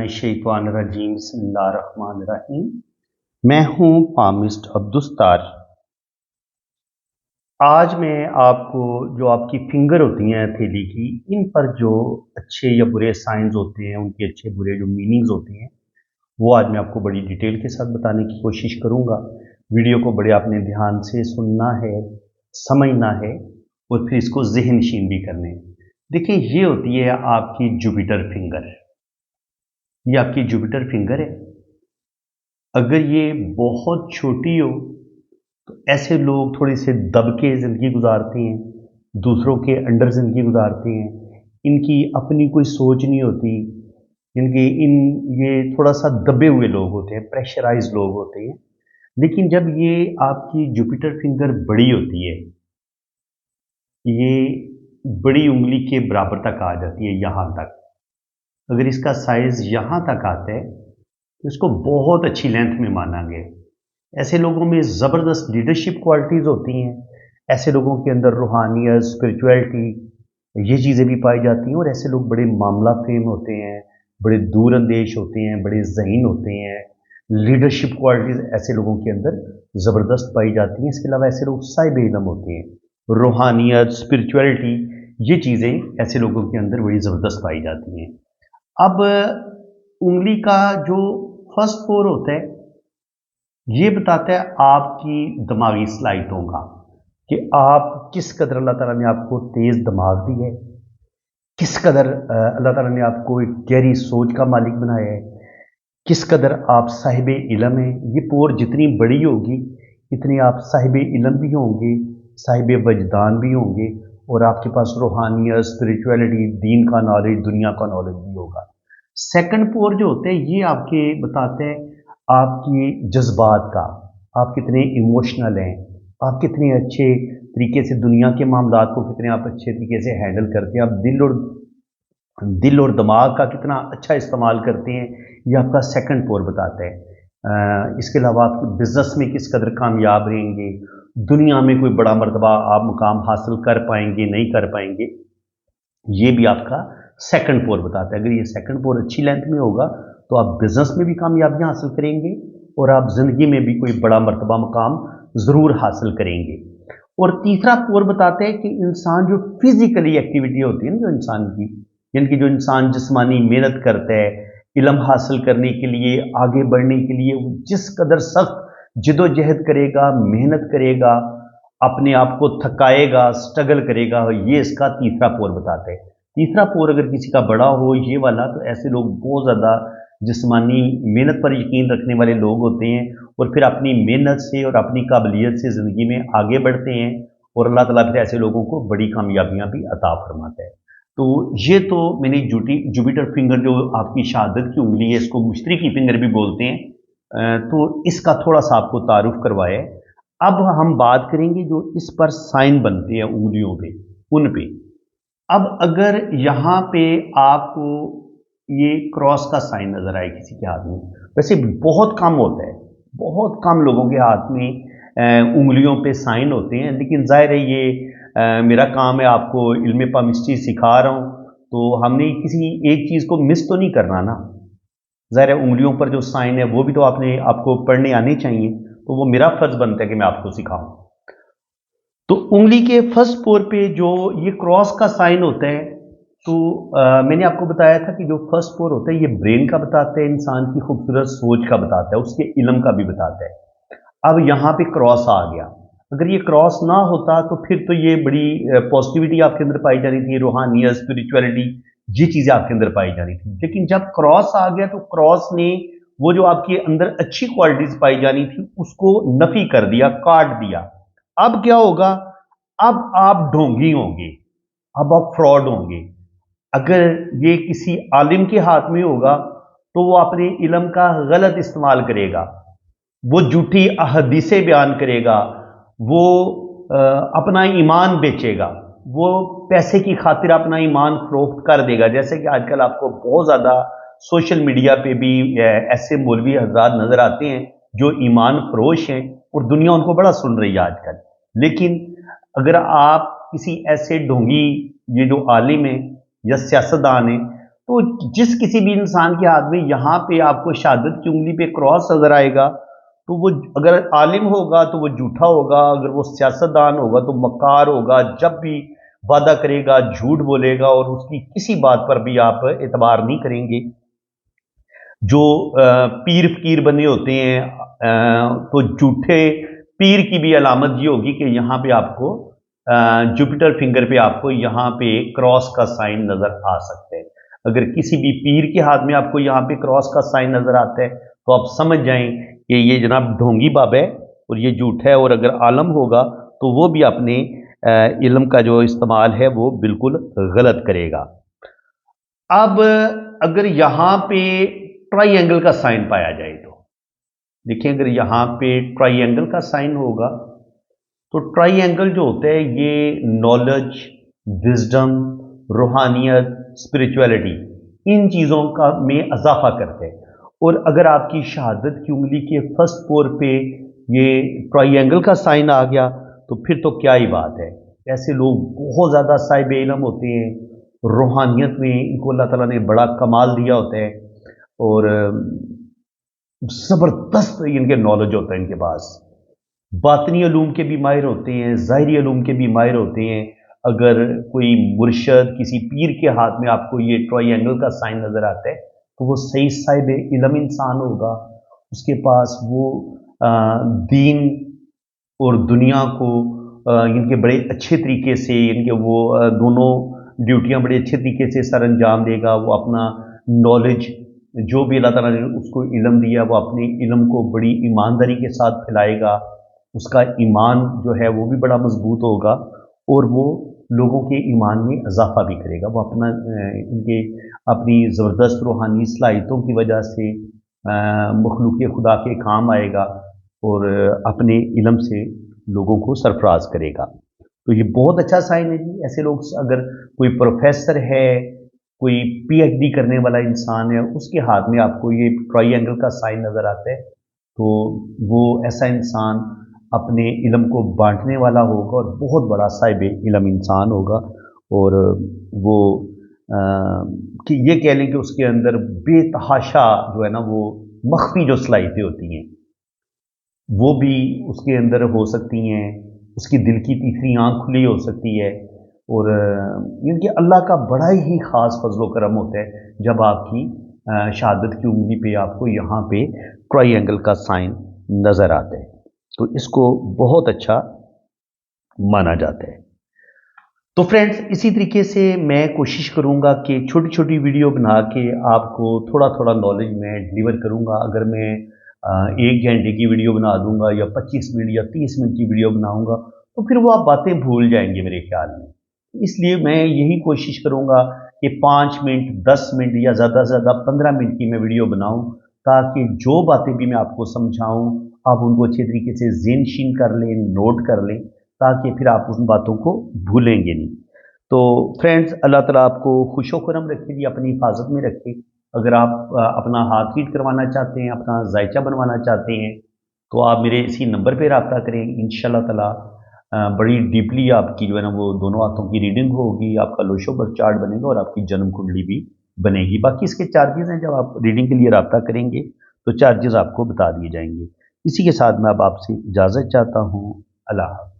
मिनश्शैतानिर्रजीम बिस्मिल्लाहिर्रहमानिर्रहीम। मैं हूँ पामिस्ट अब्दुस्तार। आज मैं आपको जो आपकी फिंगर होती हैं हथेली की, इन पर जो अच्छे या बुरे साइंस होते हैं, उनके अच्छे बुरे जो मीनिंग्स होते हैं, वो आज मैं आपको बड़ी डिटेल के साथ बताने की कोशिश करूँगा। वीडियो को बड़े आपने ध्यान से सुनना है, समझना है और फिर इसको ज़हन नशीन भी करने हैं। देखिए, ये होती है आपकी जुपिटर फिंगर। ये आपकी जुपिटर फिंगर है। अगर ये बहुत छोटी हो तो ऐसे लोग थोड़े से दब के ज़िंदगी गुजारते हैं, दूसरों के अंडर ज़िंदगी गुजारते हैं। इनकी अपनी कोई सोच नहीं होती। ये थोड़ा सा दबे हुए लोग होते हैं, प्रेशराइज लोग होते हैं। लेकिन जब ये आपकी जुपिटर फिंगर बड़ी होती है, ये बड़ी उंगली के बराबर तक आ जाती है, यहाँ तक। अगर इसका साइज़ यहाँ तक आता है तो इसको बहुत अच्छी लेंथ में माना गया। ऐसे लोगों में ज़बरदस्त लीडरशिप क्वालिटीज़ होती हैं। ऐसे लोगों के अंदर रूहानियत, स्पिरिचुअलिटी, ये चीज़ें भी पाई जाती हैं। और ऐसे लोग बड़े मामला फेम होते हैं, बड़े दूर अंदेश होते हैं, बड़े ज़हीन होते हैं। लीडरशिप क्वालिटीज़ ऐसे लोगों के अंदर ज़बरदस्त पाई जाती हैं। इसके अलावा ऐसे लोग साहिब इल्म होते हैं। रूहानियत, स्पिरिचुअलिटी, ये चीज़ें ऐसे लोगों के अंदर बड़ी ज़बरदस्त पाई जाती हैं। अब उंगली का जो फर्स्ट पोर होता है, ये बताता है आपकी दिमागी सलाहियतों का, कि आप किस कदर अल्लाह ताला ने आपको तेज़ दिमाग दी है, किस कदर अल्लाह ताला ने आपको एक गहरी सोच का मालिक बनाया है, किस कदर आप साहिब इल्म हैं। ये पोर जितनी बड़ी होगी, इतनी आप साहिब इल्म भी होंगे, साहिब वजदान भी होंगे, और आपके पास रूहानियत, स्पिरिचुअलिटी, दीन का नॉलेज, दुनिया का नॉलेज भी होगा। सेकंड पोर जो होते हैं, ये आपके बताते हैं आपकी जज्बात का, आप कितने इमोशनल हैं, आप कितने अच्छे तरीके से दुनिया के मामलात को कितने आप अच्छे तरीके से हैंडल करते हैं, आप दिल और दिमाग का कितना अच्छा इस्तेमाल करते हैं, ये आपका सेकंड पोर बताता है। इसके अलावा आप बिज़नेस में किस कदर कामयाब रहेंगे, दुनिया में कोई बड़ा मर्तबा आप मुकाम हासिल कर पाएंगे, नहीं कर पाएंगे, ये भी आपका सेकंड पोर बताता है। अगर ये सेकंड पोर अच्छी लेंथ में होगा तो आप बिजनेस में भी कामयाबियां हासिल करेंगे और आप जिंदगी में भी कोई बड़ा मर्तबा मुकाम ज़रूर हासिल करेंगे। और तीसरा पोर बताते हैं कि इंसान जो फिजिकली एक्टिविटी होती है ना, जो इंसान की, यानी कि जो इंसान जिस्मानी मेहनत करता है इल्म हासिल करने के लिए, आगे बढ़ने के लिए, जिस कदर सख्त जिदोजहद करेगा, मेहनत करेगा, अपने आप को थकाएगा, स्ट्रगल करेगा, ये इसका तीसरा पोर बताते हैं। तीसरा पोर अगर किसी का बड़ा हो, ये वाला, तो ऐसे लोग बहुत ज़्यादा जिस्मानी मेहनत पर यकीन रखने वाले लोग होते हैं और फिर अपनी मेहनत से और अपनी काबिलियत से ज़िंदगी में आगे बढ़ते हैं और अल्लाह ताला फिर ऐसे लोगों को बड़ी कामयाबियां भी अता फरमाता है। तो ये तो मैंने जुपिटर फिंगर जो आपकी शहादत की उंगली है, इसको मुश्तरी की फिंगर भी बोलते हैं, तो इसका थोड़ा सा आपको तारुफ करवाया है। अब हम बात करेंगे जो इस पर साइन बनते हैं उंगलियों पे, उन पे। अब अगर यहाँ पे आपको ये क्रॉस का साइन नजर आए किसी के हाथ में, वैसे बहुत कम होता है, बहुत कम लोगों के हाथ में उंगलियों पे साइन होते हैं, लेकिन जाहिर है ये मेरा काम है, आपको इल्म पामिस्ट्री सिखा रहा हूँ, तो हमने किसी एक चीज़ को मिस तो नहीं करना ना। ज़ाहिर है उंगलियों पर जो साइन है वो भी तो आपको पढ़ने आने चाहिए, तो वो मेरा फर्ज बनता है कि मैं आपको सिखाऊं। तो उंगली के फर्स्ट पोर पे जो ये क्रॉस का साइन होता है, तो मैंने आपको बताया था कि जो फर्स्ट पोर होता है ये ब्रेन का बताता है, इंसान की खूबसूरत सोच का बताता है, उसके इल्म का भी बताता है। अब यहाँ पे क्रॉस आ गया। अगर ये क्रॉस ना होता तो फिर तो ये बड़ी पॉजिटिविटी आपके अंदर पाई जानी थी, रूहानियत, स्पिरिचुअलिटी, ये चीज़ें आपके अंदर पाई जानी थी। लेकिन जब क्रॉस आ गया तो क्रॉस ने वो जो आपके अंदर अच्छी क्वालिटीज पाई जानी थी उसको नफी कर दिया, काट दिया। अब क्या होगा? अब आप ढोंगी होंगे, अब आप फ्रॉड होंगे। अगर ये किसी आलिम के हाथ में होगा तो वो अपने इल्म का गलत इस्तेमाल करेगा, वो झूठी अहदीसें बयान करेगा, वो अपना ईमान बेचेगा, वो पैसे की खातिर अपना ईमान फरोख्त कर देगा। जैसे कि आजकल आपको बहुत ज़्यादा सोशल मीडिया पे भी ऐसे मौलवी हजरात नज़र आते हैं जो ईमान फरोश हैं और दुनिया उनको बड़ा सुन रही है आजकल। लेकिन अगर आप किसी ऐसे ढोंगी, ये जो आलिम है या सियासतदान है, تو जिस किसी भी इंसान के हाथ में यहाँ पे आपको शहादत की उंगली पे क्रॉस नजर आएगा, तो वो अगर आलिम होगा तो वो झूठा होगा, अगर वो सियासतदान होगा तो मक्कार होगा, जब भी वादा करेगा झूठ बोलेगा और उसकी किसी बात पर भी आप एतबार नहीं करेंगे। जो पीर फकीर बने होते हैं, तो झूठे पीर की भी अलामत ये होगी कि यहाँ पे आपको जुपिटर फिंगर पे आपको यहाँ पे क्रॉस का साइन नजर आ सकता है। अगर किसी भी पीर के हाथ में आपको यहाँ पे क्रॉस का साइन नजर आता है तो आप समझ जाएं कि ये जनाब ढोंगी बाबा है और ये झूठ है, और अगर आलम होगा तो वो भी अपने इल्म का जो इस्तेमाल है वो बिल्कुल गलत करेगा। अब अगर यहाँ पे ट्राइंगल का साइन पाया जाए तो देखिए, अगर यहाँ पे ट्राइंगल का साइन होगा तो ट्राइंगल जो होता है ये नॉलेज, विजडम, रूहानियत, स्पिरिचुअलिटी, इन चीज़ों का में इजाफा करते हैं। और अगर आपकी शहादत की उंगली के फर्स्ट फोर पे ये ट्राइंगल का साइन आ गया तो फिर तो क्या ही बात है। ऐसे लोग बहुत ज़्यादा साहिब इल्म होते हैं, रूहानियत में इनको अल्लाह ताला ने बड़ा कमाल दिया होता है और ज़बरदस्त इनके नॉलेज होता है इनके पास। बातनी अलूम के भी माहिर होते हैं, ज़ाहिरी अलूम के भी माहिर होते हैं। अगर कोई मुर्शद किसी पीर के हाथ में आपको ये ट्राइंगल का साइन नज़र आता है तो वो सही साहिब इल्म इंसान होगा, उसके पास वो दीन और दुनिया को इनके बड़े अच्छे तरीके से इनके वो दोनों ड्यूटियां बड़े अच्छे तरीके से सर अंजाम देगा। वो अपना नॉलेज जो भी अल्लाह ताला ने उसको इल्म दिया वो अपने इल्म को बड़ी ईमानदारी के साथ फैलाएगा, उसका ईमान जो है वो भी बड़ा मजबूत होगा और वो लोगों के ईमान में इजाफा भी करेगा। वो अपना इनके अपनी ज़बरदस्त रूहानी सलाहियतों की वजह से मखलूक खुदा के काम आएगा और अपने इल्म से लोगों को सरफराज करेगा। तो ये बहुत अच्छा साइन है जी। ऐसे लोग, अगर कोई प्रोफेसर है, कोई पीएचडी करने वाला इंसान है, उसके हाथ में आपको ये ट्राइंगल का साइन नज़र आता है तो वो ऐसा इंसान अपने इल्म को बांटने वाला होगा और बहुत बड़ा साहिब इल्म इंसान होगा। और वो कि ये कह लें कि उसके अंदर बेतहाशा जो है ना वो मख्फी जो सलाहियतें होती हैं वो भी उसके अंदर हो सकती हैं। उसकी दिल की तीसरी आंख खुली हो सकती है और इनके अल्लाह का बड़ा ही ख़ास फजलो करम होता है जब आपकी शहादत की उंगली पे आपको यहाँ पे ट्राइंगल का साइन नज़र आता है, तो इसको बहुत अच्छा माना जाता है। तो फ्रेंड्स, इसी तरीके से मैं कोशिश करूँगा कि छोटी छोटी वीडियो बना के आपको थोड़ा थोड़ा नॉलेज मैं डिलीवर करूँगा। अगर मैं 1 घंटे की वीडियो बना दूँगा या 25 मिनट या 30 मिनट की वीडियो बनाऊँगा तो फिर वो आप बातें भूल जाएंगे मेरे ख्याल में। इसलिए मैं यही कोशिश करूँगा कि 5 मिनट, 10 मिनट या ज़्यादा से ज़्यादा 15 मिनट की मैं वीडियो बनाऊँ, ताकि जो बातें भी मैं आपको समझाऊँ आप उनको अच्छे तरीके से ज़हनशीन कर लें, नोट कर लें, ताकि फिर आप उन बातों को भूलेंगे नहीं। तो फ्रेंड्स, अल्लाह ताला आपको खुशो खुरम रखे जी, अपनी हिफाजत में रखे। अगर आप अपना हार्ट बीट करवाना चाहते हैं, अपना जायचा बनवाना चाहते हैं तो आप मेरे इसी नंबर पे रब्ता करें। इंशाल्लाह ताला बड़ी डीपली आपकी जो है ना वो दोनों हाथों की रीडिंग होगी, आपका लोशो बर्थ चार्ट बनेगा और आपकी जन्म कुंडली भी बनेगी। बाकी इसके चार्जेस हैं, जब आप रीडिंग के लिए रब्ता करेंगे तो चार्जेस आपको बता दिए जाएंगे। इसी के साथ मैं अब आपसे इजाज़त चाहता हूँ। अल्लाह हाफ़िज़।